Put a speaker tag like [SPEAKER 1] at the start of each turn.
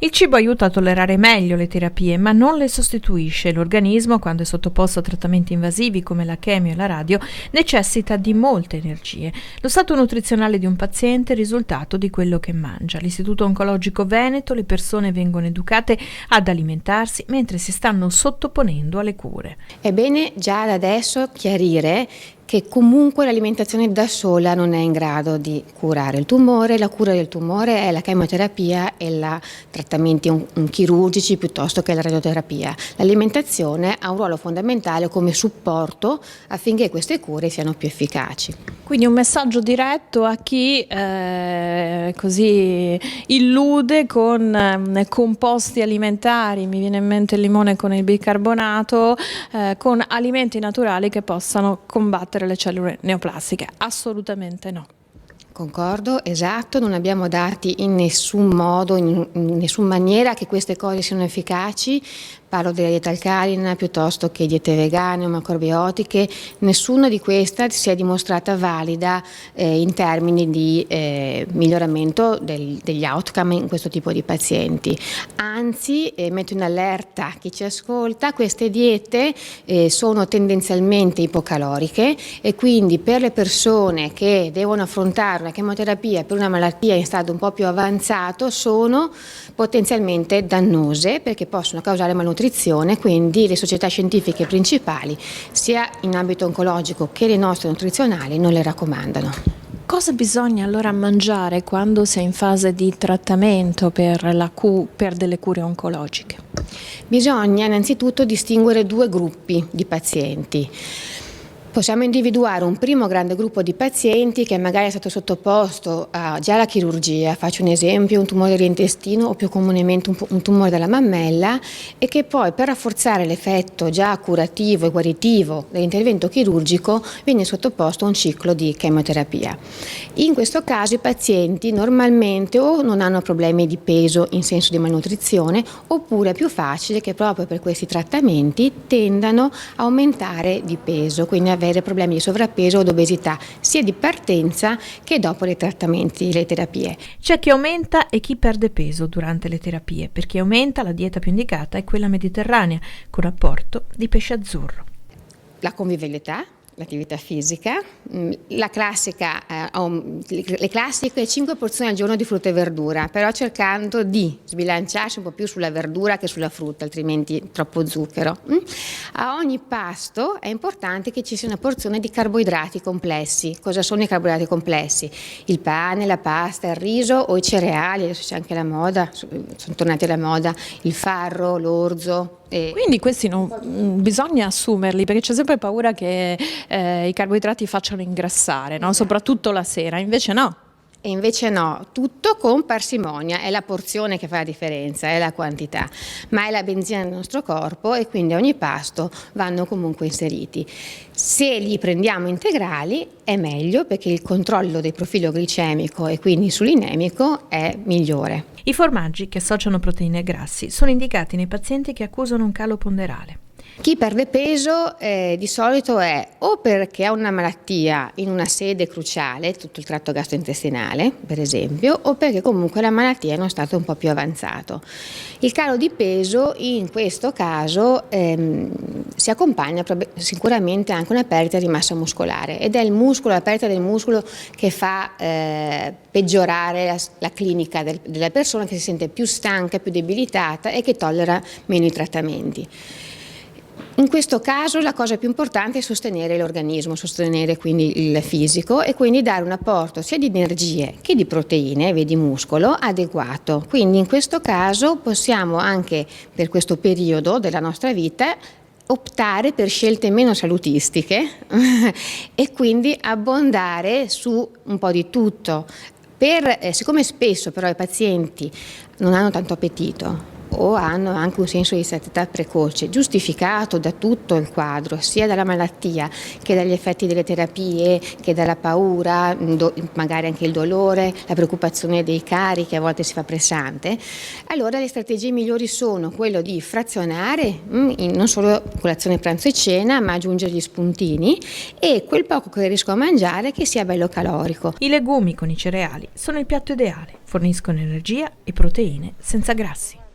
[SPEAKER 1] Il cibo aiuta a tollerare meglio le terapie, ma non le sostituisce. L'organismo, quando è sottoposto a trattamenti invasivi come la chemio e la radio, necessita di molte energie. Lo stato nutrizionale di un paziente è il risultato di quello che mangia. All'Istituto Oncologico Veneto le persone vengono educate ad alimentarsi mentre si stanno sottoponendo alle cure.
[SPEAKER 2] È bene già da adesso chiarire che comunque l'alimentazione da sola non è in grado di curare il tumore. La cura del tumore è la chemioterapia e i trattamenti chirurgici piuttosto che la radioterapia. L'alimentazione ha un ruolo fondamentale come supporto affinché queste cure siano più efficaci.
[SPEAKER 1] Quindi un messaggio diretto a chi così illude con composti alimentari, mi viene in mente il limone con il bicarbonato, con alimenti naturali che possano combattere le cellule neoplastiche. Assolutamente no.
[SPEAKER 2] Concordo, esatto, non abbiamo dati in nessun modo, in nessuna maniera che queste cose siano efficaci. Parlo della dieta alcalina piuttosto che diete vegane o macrobiotiche, nessuna di queste si è dimostrata valida in termini di miglioramento degli outcome in questo tipo di pazienti. Anzi, metto in allerta chi ci ascolta, queste diete sono tendenzialmente ipocaloriche e quindi per le persone che devono affrontare una chemioterapia per una malattia in stato un po' più avanzato sono potenzialmente dannose perché possono causare malnutrizione. Quindi le società scientifiche principali, sia in ambito oncologico che le nostre nutrizionali, non le raccomandano.
[SPEAKER 1] Cosa bisogna allora mangiare quando si è in fase di trattamento per delle cure oncologiche?
[SPEAKER 2] Bisogna innanzitutto distinguere due gruppi di pazienti. Possiamo individuare un primo grande gruppo di pazienti che magari è stato sottoposto già alla chirurgia, faccio un esempio, un tumore dell'intestino o più comunemente un tumore della mammella e che poi per rafforzare l'effetto già curativo e guaritivo dell'intervento chirurgico viene sottoposto a un ciclo di chemioterapia. In questo caso i pazienti normalmente o non hanno problemi di peso in senso di malnutrizione oppure è più facile che proprio per questi trattamenti tendano a aumentare di peso, quindi avere problemi di sovrappeso o di obesità, sia di partenza che dopo i trattamenti, le terapie.
[SPEAKER 1] C'è chi aumenta e chi perde peso durante le terapie. Per chi aumenta la dieta più indicata è quella mediterranea, con apporto di pesce azzurro.
[SPEAKER 2] La convivialità, l'attività fisica, la classica, le classiche 5 porzioni al giorno di frutta e verdura, però cercando di sbilanciarsi un po' più sulla verdura che sulla frutta, altrimenti troppo zucchero. A ogni pasto è importante che ci sia una porzione di carboidrati complessi. Cosa sono i carboidrati complessi? Il pane, la pasta, il riso o i cereali, adesso c'è anche la moda, sono tornati alla moda, il farro, l'orzo.
[SPEAKER 1] Quindi questi non bisogna assumerli perché c'è sempre paura che i carboidrati facciano ingrassare, no? Soprattutto la sera, invece no.
[SPEAKER 2] E invece no, tutto con parsimonia, è la porzione che fa la differenza, è la quantità, ma è la benzina del nostro corpo e quindi a ogni pasto vanno comunque inseriti. Se li prendiamo integrali è meglio perché il controllo del profilo glicemico e quindi insulinemico è migliore.
[SPEAKER 1] I formaggi che associano proteine e grassi sono indicati nei pazienti che accusano un calo ponderale.
[SPEAKER 2] Chi perde peso di solito è o perché ha una malattia in una sede cruciale, tutto il tratto gastrointestinale per esempio, o perché comunque la malattia è in uno stato un po' più avanzato. Il calo di peso in questo caso si accompagna sicuramente anche una perdita di massa muscolare ed è il muscolo, la perdita del muscolo che fa peggiorare la clinica della persona che si sente più stanca, più debilitata e che tollera meno i trattamenti. In questo caso la cosa più importante è sostenere l'organismo, sostenere quindi il fisico e quindi dare un apporto sia di energie che di proteine, vedi muscolo, adeguato. Quindi in questo caso possiamo anche per questo periodo della nostra vita optare per scelte meno salutistiche e quindi abbondare su un po' di tutto. Siccome spesso però i pazienti non hanno tanto appetito, o hanno anche un senso di satietà precoce, giustificato da tutto il quadro, sia dalla malattia che dagli effetti delle terapie, che dalla paura, magari anche il dolore, la preoccupazione dei cari che a volte si fa pressante, allora le strategie migliori sono quello di frazionare non solo colazione, pranzo e cena, ma aggiungere gli spuntini e quel poco che riesco a mangiare che sia bello calorico.
[SPEAKER 1] I legumi con i cereali sono il piatto ideale, forniscono energia e proteine senza grassi.